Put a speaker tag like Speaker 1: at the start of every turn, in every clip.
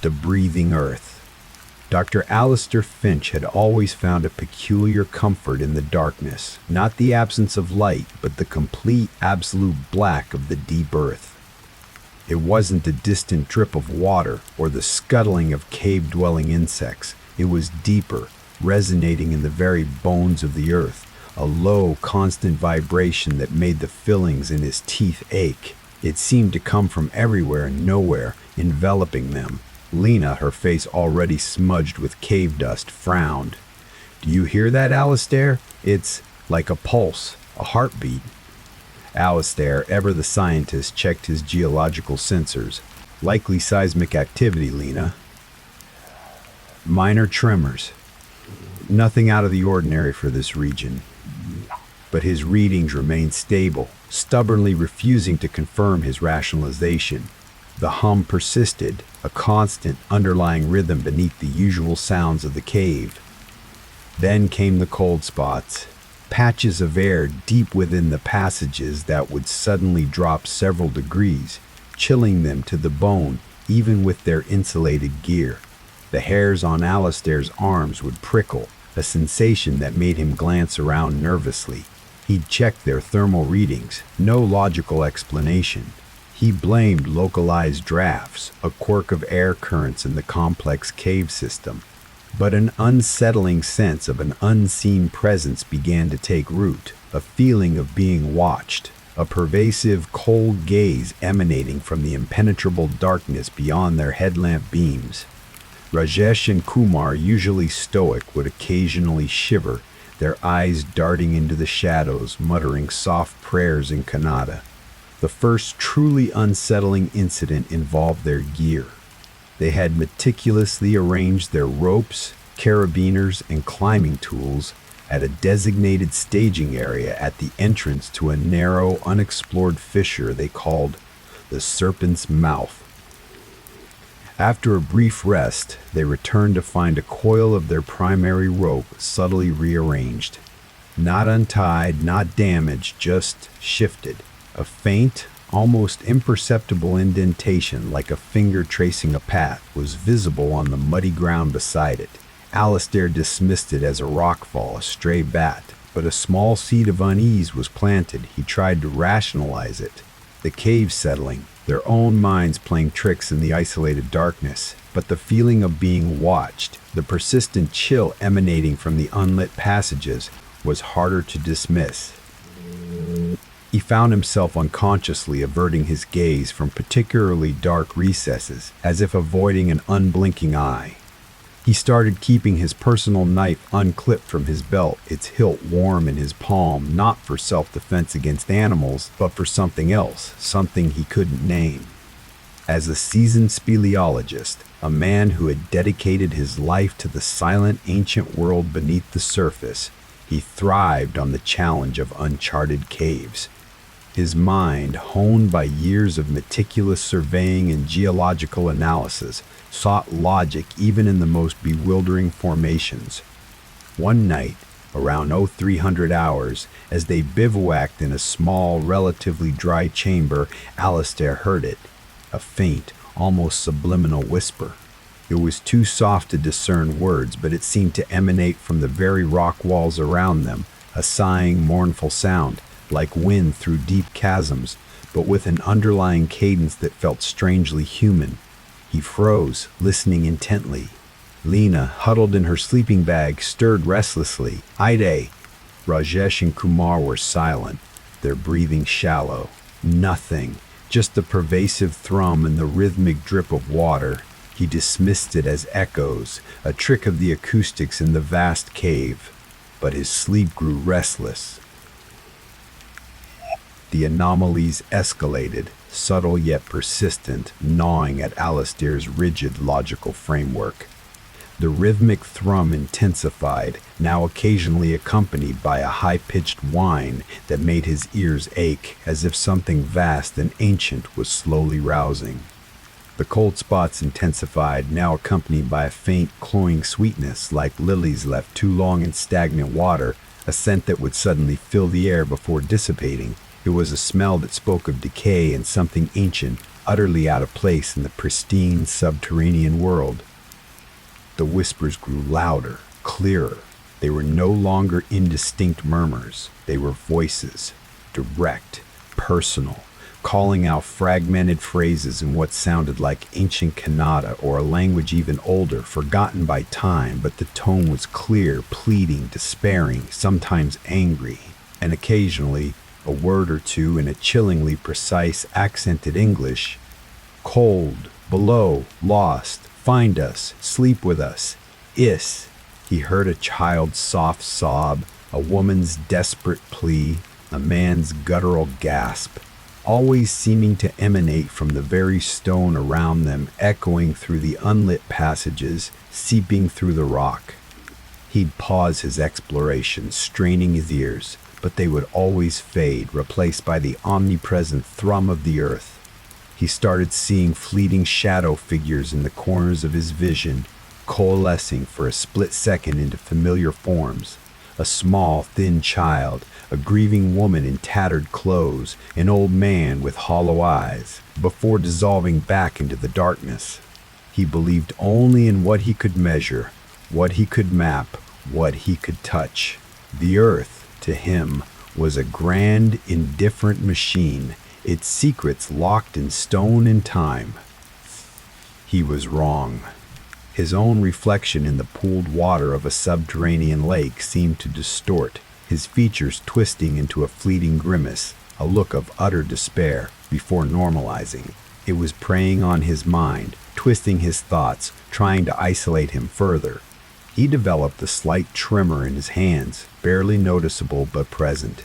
Speaker 1: The breathing earth. Dr. Alistair Finch had always found a peculiar comfort in the darkness, not the absence of light, but the complete, absolute black of the deep earth. It wasn't the distant drip of water or the scuttling of cave-dwelling insects. It was deeper, resonating in the very bones of the earth, a low, constant vibration that made the fillings in his teeth ache. It seemed to come from everywhere and nowhere, enveloping them. Lena, her face already smudged with cave dust, frowned. "Do you hear that, Alistair? It's like a pulse, a heartbeat." Alistair, ever the scientist, checked his geological sensors. "Likely seismic activity, Lena. Minor tremors. Nothing out of the ordinary for this region." But his readings remained stable, stubbornly refusing to confirm his rationalization. The hum persisted, a constant underlying rhythm beneath the usual sounds of the cave. Then came the cold spots, patches of air deep within the passages that would suddenly drop several degrees, chilling them to the bone even with their insulated gear. The hairs on Alistair's arms would prickle, a sensation that made him glance around nervously. He'd checked their thermal readings, no logical explanation. He blamed localized drafts, a quirk of air currents in the complex cave system. But an unsettling sense of an unseen presence began to take root, a feeling of being watched, a pervasive, cold gaze emanating from the impenetrable darkness beyond their headlamp beams. Rajesh and Kumar, usually stoic, would occasionally shiver, their eyes darting into the shadows, muttering soft prayers in Kannada. The first truly unsettling incident involved their gear. They had meticulously arranged their ropes, carabiners, and climbing tools at a designated staging area at the entrance to a narrow, unexplored fissure they called the Serpent's Mouth. After a brief rest, they returned to find a coil of their primary rope subtly rearranged. Not untied, not damaged, just shifted. A faint, almost imperceptible indentation, like a finger tracing a path, was visible on the muddy ground beside it. Alistair dismissed it as a rockfall, a stray bat, but a small seed of unease was planted. He tried to rationalize it. The cave settling, their own minds playing tricks in the isolated darkness, but the feeling of being watched, the persistent chill emanating from the unlit passages, was harder to dismiss. He found himself unconsciously averting his gaze from particularly dark recesses, as if avoiding an unblinking eye. He started keeping his personal knife unclipped from his belt, its hilt warm in his palm, not for self-defense against animals, but for something else, something he couldn't name. As a seasoned speleologist, a man who had dedicated his life to the silent ancient world beneath the surface, he thrived on the challenge of uncharted caves. His mind, honed by years of meticulous surveying and geological analysis, sought logic even in the most bewildering formations. One night, around 0300 hours, as they bivouacked in a small, relatively dry chamber, Alistair heard it, a faint, almost subliminal whisper. It was too soft to discern words, but it seemed to emanate from the very rock walls around them, a sighing, mournful sound, like wind through deep chasms, but with an underlying cadence that felt strangely human. He froze, listening intently. Lena, huddled in her sleeping bag, stirred restlessly. "Ide!" Rajesh and Kumar were silent, their breathing shallow. Nothing, just the pervasive thrum and the rhythmic drip of water. He dismissed it as echoes, a trick of the acoustics in the vast cave. But his sleep grew restless. The anomalies escalated, subtle yet persistent, gnawing at Alistair's rigid logical framework. The rhythmic thrum intensified, now occasionally accompanied by a high-pitched whine that made his ears ache, as if something vast and ancient was slowly rousing. The cold spots intensified, now accompanied by a faint, cloying sweetness, like lilies left too long in stagnant water, a scent that would suddenly fill the air before dissipating. It was a smell that spoke of decay and something ancient, utterly out of place in the pristine subterranean world. The whispers grew louder, clearer. They were no longer indistinct murmurs. They were voices, direct, personal, calling out fragmented phrases in what sounded like ancient Kannada or a language even older, forgotten by time, but the tone was clear, pleading, despairing, sometimes angry, and occasionally a word or two in a chillingly precise, accented English. Cold, below, lost, find us, sleep with us, is. He heard a child's soft sob, a woman's desperate plea, a man's guttural gasp, always seeming to emanate from the very stone around them, echoing through the unlit passages, seeping through the rock. He'd pause his exploration, straining his ears, but they would always fade, replaced by the omnipresent thrum of the earth. He started seeing fleeting shadow figures in the corners of his vision, coalescing for a split second into familiar forms. A small, thin child, a grieving woman in tattered clothes, an old man with hollow eyes, before dissolving back into the darkness. He believed only in what he could measure, what he could map, what he could touch. The earth, to him, was a grand, indifferent machine, its secrets locked in stone and time. He was wrong. His own reflection in the pooled water of a subterranean lake seemed to distort, his features twisting into a fleeting grimace, a look of utter despair, before normalizing. It was preying on his mind, twisting his thoughts, trying to isolate him further. He developed a slight tremor in his hands, barely noticeable but present.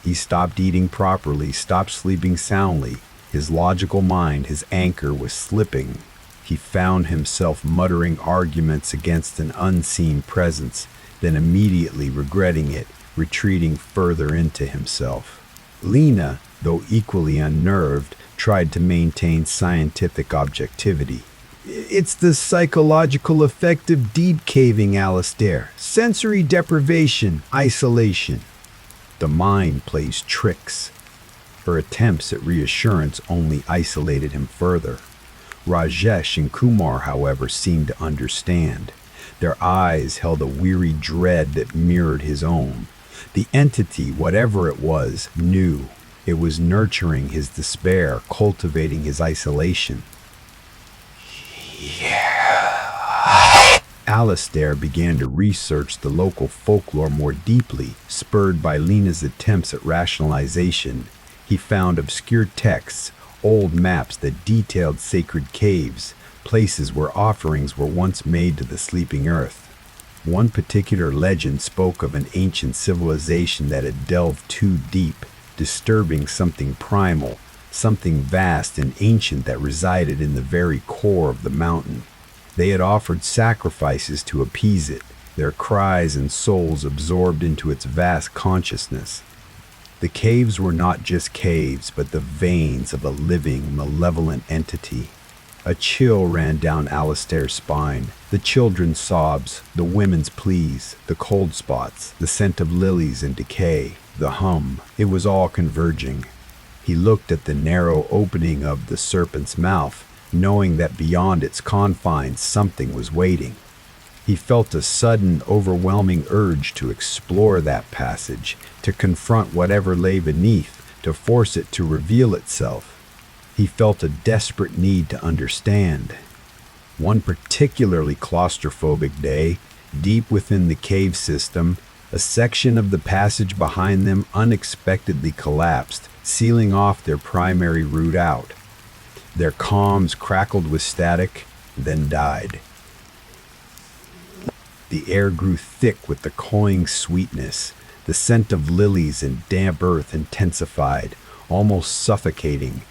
Speaker 1: He stopped eating properly, stopped sleeping soundly. His logical mind, his anchor, was slipping. He found himself muttering arguments against an unseen presence, then immediately regretting it, retreating further into himself. Lena, though equally unnerved, tried to maintain scientific objectivity. It's the psychological effect of deep caving, Alistair. Sensory deprivation, isolation. The mind plays tricks. Her attempts at reassurance only isolated him further. Rajesh and Kumar, however, seemed to understand. Their eyes held a weary dread that mirrored his own. The entity, whatever it was, knew. It was nurturing his despair, cultivating his isolation. Yeah. Alistair began to research the local folklore more deeply, spurred by Lena's attempts at rationalization. He found obscure texts, old maps that detailed sacred caves, places where offerings were once made to the sleeping earth. One particular legend spoke of an ancient civilization that had delved too deep, disturbing something primal, something vast and ancient that resided in the very core of the mountain. They had offered sacrifices to appease it, their cries and souls absorbed into its vast consciousness. The caves were not just caves, but the veins of a living, malevolent entity. A chill ran down Alistair's spine. The children's sobs, the women's pleas, the cold spots, the scent of lilies in decay, the hum. It was all converging. He looked at the narrow opening of the serpent's mouth, knowing that beyond its confines something was waiting. He felt a sudden, overwhelming urge to explore that passage, to confront whatever lay beneath, to force it to reveal itself. He felt a desperate need to understand. One particularly claustrophobic day, deep within the cave system, a section of the passage behind them unexpectedly collapsed, sealing off their primary route out. Their comms crackled with static, then died. The air grew thick with the cloying sweetness. The scent of lilies and damp earth intensified, almost suffocating.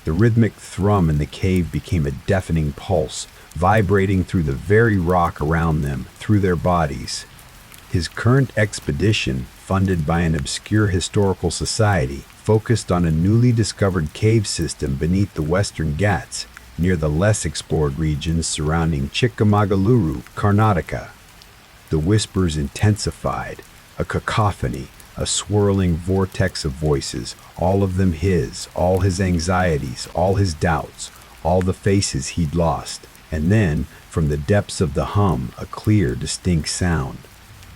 Speaker 1: The rhythmic thrum in the cave became a deafening pulse, vibrating through the very rock around them, through their bodies. His current expedition, funded by an obscure historical society, focused on a newly discovered cave system beneath the Western Ghats, near the less explored regions surrounding Chikamagaluru, Karnataka. The whispers intensified, a cacophony, a swirling vortex of voices, all of them his, all his anxieties, all his doubts, all the faces he'd lost. And then, from the depths of the hum, a clear, distinct sound.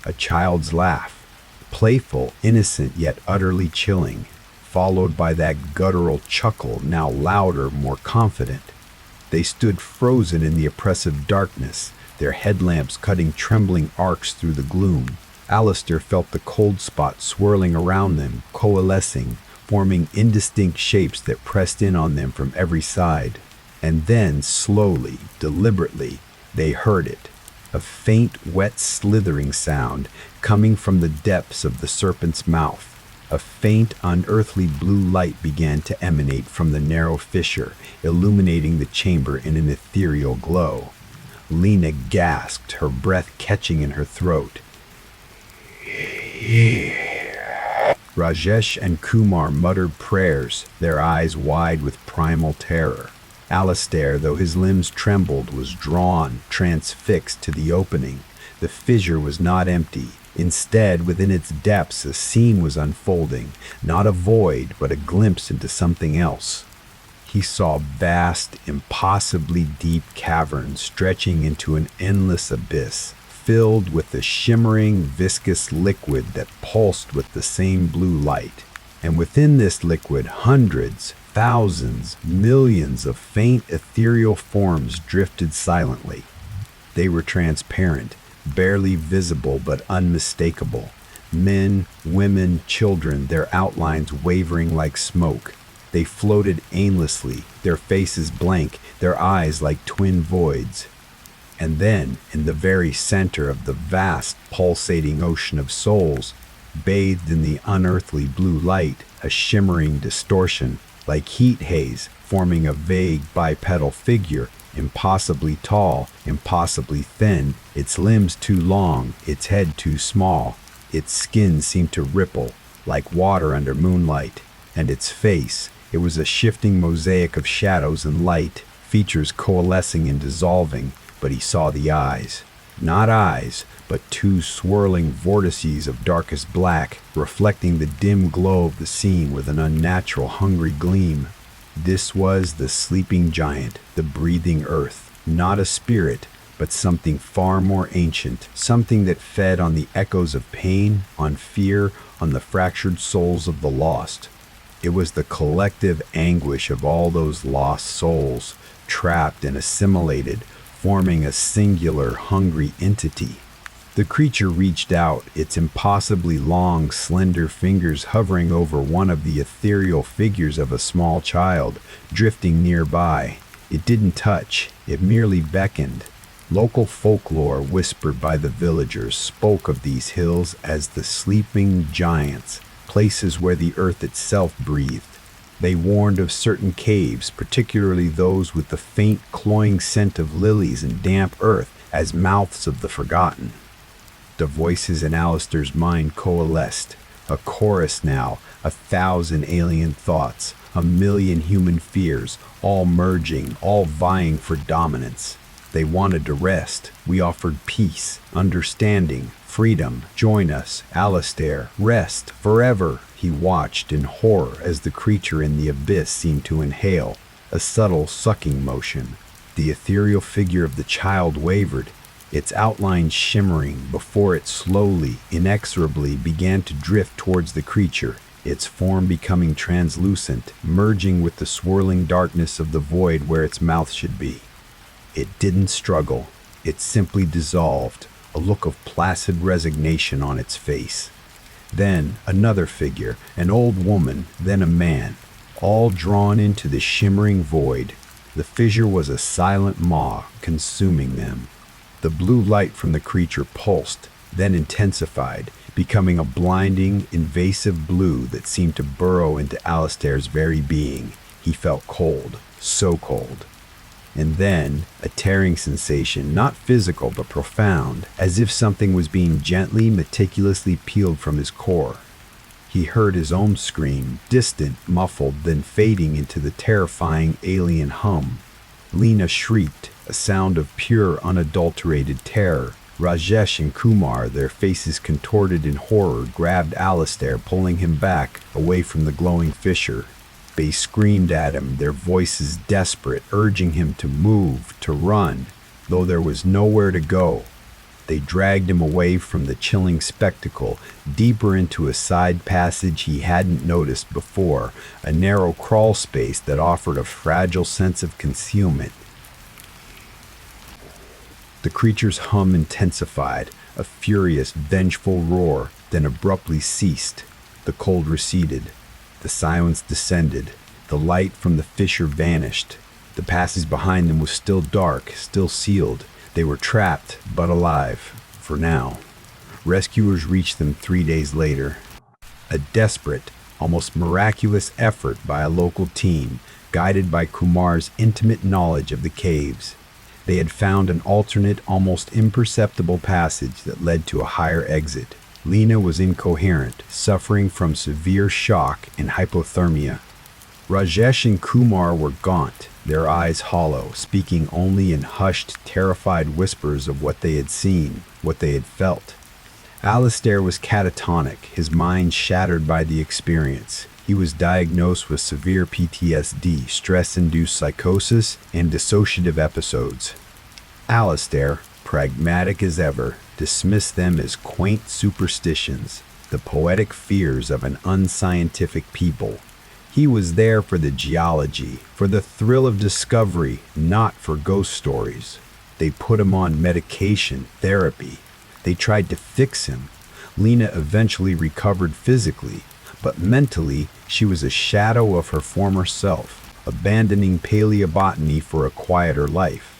Speaker 1: A child's laugh, playful, innocent, yet utterly chilling, followed by that guttural chuckle, now louder, more confident. They stood frozen in the oppressive darkness, their headlamps cutting trembling arcs through the gloom. Alistair felt the cold spots swirling around them, coalescing, forming indistinct shapes that pressed in on them from every side. And then, slowly, deliberately, they heard it. A faint, wet, slithering sound coming from the depths of the serpent's mouth. A faint, unearthly blue light began to emanate from the narrow fissure, illuminating the chamber in an ethereal glow. Lena gasped, her breath catching in her throat. Rajesh and Kumar muttered prayers, their eyes wide with primal terror. Alistair, though his limbs trembled, was drawn, transfixed to the opening. The fissure was not empty. Instead, within its depths, a scene was unfolding, not a void, but a glimpse into something else. He saw vast, impossibly deep caverns stretching into an endless abyss, filled with a shimmering, viscous liquid that pulsed with the same blue light. And within this liquid, hundreds, thousands, millions of faint, ethereal forms drifted silently. They were transparent, barely visible but unmistakable. Men, women, children, their outlines wavering like smoke. They floated aimlessly, their faces blank, their eyes like twin voids. And then, in the very center of the vast, pulsating ocean of souls, bathed in the unearthly blue light, a shimmering distortion, like heat haze, forming a vague bipedal figure, impossibly tall, impossibly thin, its limbs too long, its head too small. Its skin seemed to ripple, like water under moonlight. And its face, it was a shifting mosaic of shadows and light, features coalescing and dissolving, but he saw the eyes. Not eyes, but two swirling vortices of darkest black, reflecting the dim glow of the scene with an unnatural, hungry gleam. This was the sleeping giant, the breathing earth, not a spirit, but something far more ancient, something that fed on the echoes of pain, on fear, on the fractured souls of the lost. It was the collective anguish of all those lost souls, trapped and assimilated, forming a singular, hungry entity. The creature reached out, its impossibly long, slender fingers hovering over one of the ethereal figures of a small child, drifting nearby. It didn't touch, it merely beckoned. Local folklore, whispered by the villagers, spoke of these hills as the sleeping giants, places where the earth itself breathed. They warned of certain caves, particularly those with the faint, cloying scent of lilies and damp earth, as mouths of the forgotten. The voices in Alistair's mind coalesced, a chorus now, 1,000 alien thoughts, 1,000,000 human fears, all merging, all vying for dominance. They wanted to rest. We offered peace, understanding, freedom. Join us, Alistair. Rest forever. He watched in horror as the creature in the abyss seemed to inhale, a subtle sucking motion. The ethereal figure of the child wavered, its outline shimmering before it slowly, inexorably began to drift towards the creature, its form becoming translucent, merging with the swirling darkness of the void where its mouth should be. It didn't struggle. It simply dissolved, a look of placid resignation on its face. Then another figure, an old woman, then a man, all drawn into the shimmering void. The fissure was a silent maw, consuming them. The blue light from the creature pulsed, then intensified, becoming a blinding, invasive blue that seemed to burrow into Alistair's very being. He felt cold, so cold. And then, a tearing sensation, not physical but profound, as if something was being gently, meticulously peeled from his core. He heard his own scream, distant, muffled, then fading into the terrifying alien hum. Lena shrieked, a sound of pure, unadulterated terror. Rajesh and Kumar, their faces contorted in horror, grabbed Alistair, pulling him back, away from the glowing fissure. They screamed at him, their voices desperate, urging him to move, to run, though there was nowhere to go. They dragged him away from the chilling spectacle, deeper into a side passage he hadn't noticed before, a narrow crawl space that offered a fragile sense of concealment. The creature's hum intensified, a furious, vengeful roar, then abruptly ceased. The cold receded. The silence descended. The light from the fissure vanished. The passage behind them was still dark, still sealed. They were trapped, but alive, for now. Rescuers reached them 3 days later. A desperate, almost miraculous effort by a local team, guided by Kumar's intimate knowledge of the caves. They had found an alternate, almost imperceptible passage that led to a higher exit. Lena was incoherent, suffering from severe shock and hypothermia. Rajesh and Kumar were gaunt, their eyes hollow, speaking only in hushed, terrified whispers of what they had seen, what they had felt. Alistair was catatonic, his mind shattered by the experience. He was diagnosed with severe PTSD, stress-induced psychosis, and dissociative episodes. Alistair, pragmatic as ever, dismissed them as quaint superstitions, the poetic fears of an unscientific people. He was there for the geology, for the thrill of discovery, not for ghost stories. They put him on medication, therapy. They tried to fix him. Lena eventually recovered physically, but mentally she was a shadow of her former self, abandoning paleobotany for a quieter life.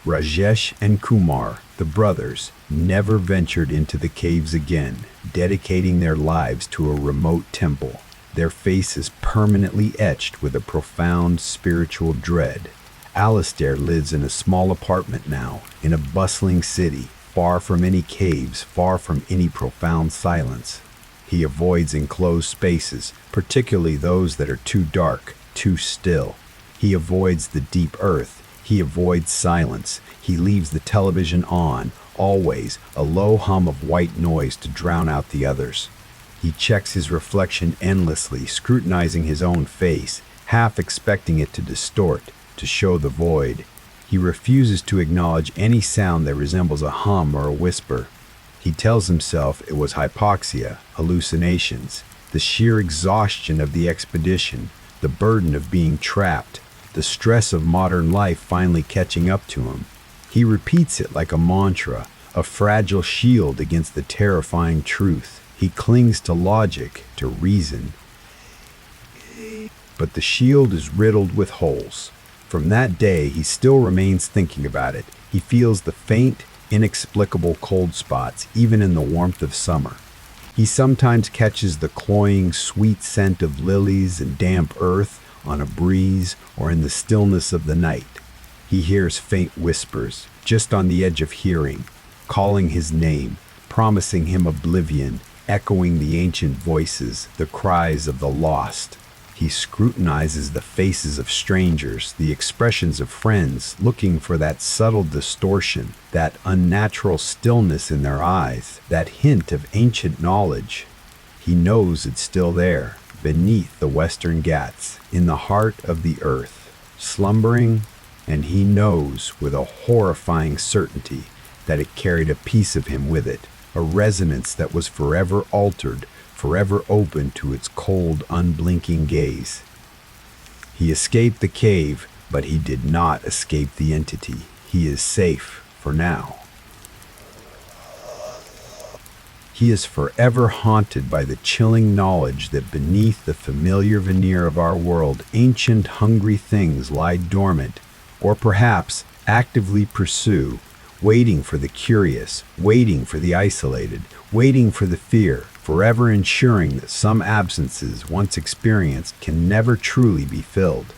Speaker 1: Rajesh and Kumar, the brothers, never ventured into the caves again, dedicating their lives to a remote temple, their faces permanently etched with a profound spiritual dread. Alistair lives in a small apartment now, in a bustling city, far from any caves, far from any profound silence. He avoids enclosed spaces, particularly those that are too dark, too still. He avoids the deep earth. He avoids silence. He leaves the television on, always, a low hum of white noise to drown out the others. He checks his reflection endlessly, scrutinizing his own face, half expecting it to distort, to show the void. He refuses to acknowledge any sound that resembles a hum or a whisper. He tells himself it was hypoxia, hallucinations, the sheer exhaustion of the expedition, the burden of being trapped, the stress of modern life finally catching up to him. He repeats it like a mantra, a fragile shield against the terrifying truth. He clings to logic, to reason. But the shield is riddled with holes. From that day, he still remains thinking about it. He feels the faint, inexplicable cold spots, even in the warmth of summer. He sometimes catches the cloying, sweet scent of lilies and damp earth on a breeze or in the stillness of the night. He hears faint whispers, just on the edge of hearing, calling his name, promising him oblivion, echoing the ancient voices, the cries of the lost. He scrutinizes the faces of strangers, the expressions of friends, looking for that subtle distortion, that unnatural stillness in their eyes, that hint of ancient knowledge. He knows it's still there, beneath the Western Ghats, in the heart of the earth, slumbering, and he knows with a horrifying certainty that it carried a piece of him with it, a resonance that was forever altered, forever open to its cold, unblinking gaze. He escaped the cave, but he did not escape the entity. He is safe for now. He is forever haunted by the chilling knowledge that beneath the familiar veneer of our world, ancient, hungry things lie dormant, or perhaps actively pursue, waiting for the curious, waiting for the isolated, waiting for the fear, forever ensuring that some absences once experienced can never truly be filled.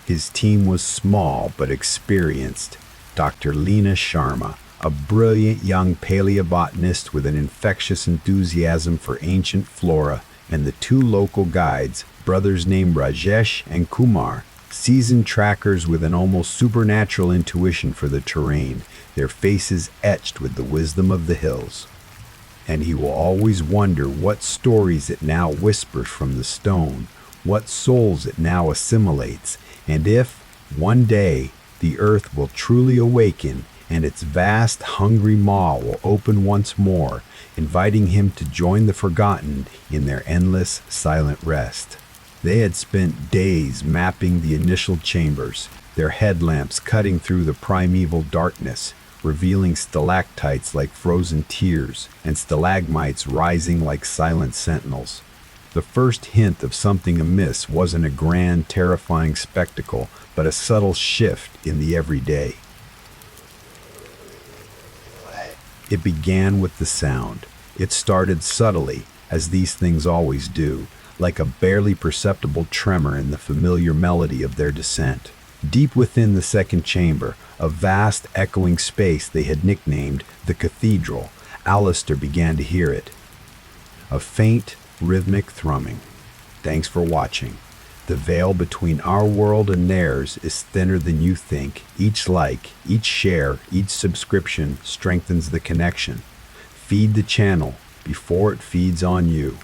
Speaker 1: His team was small but experienced. Dr. Lena Sharma, a brilliant young paleobotanist with an infectious enthusiasm for ancient flora, and the two local guides, brothers named Rajesh and Kumar. seasoned trackers with an almost supernatural intuition for the terrain, their faces etched with the wisdom of the hills. And he will always wonder what stories it now whispers from the stone, what souls it now assimilates, and if, one day, the earth will truly awaken and its vast, hungry maw will open once more, inviting him to join the forgotten in their endless, silent rest. They had spent days mapping the initial chambers, their headlamps cutting through the primeval darkness, revealing stalactites like frozen tears and stalagmites rising like silent sentinels. The first hint of something amiss wasn't a grand, terrifying spectacle, but a subtle shift in the everyday. It began with the sound. It started subtly, as these things always do, like a barely perceptible tremor in the familiar melody of their descent. Deep within the second chamber, a vast echoing space they had nicknamed the Cathedral, Alistair began to hear it. A faint, rhythmic thrumming. Thanks for watching. The veil between our world and theirs is thinner than you think. Each like, each share, each subscription strengthens the connection. Feed the channel before it feeds on you.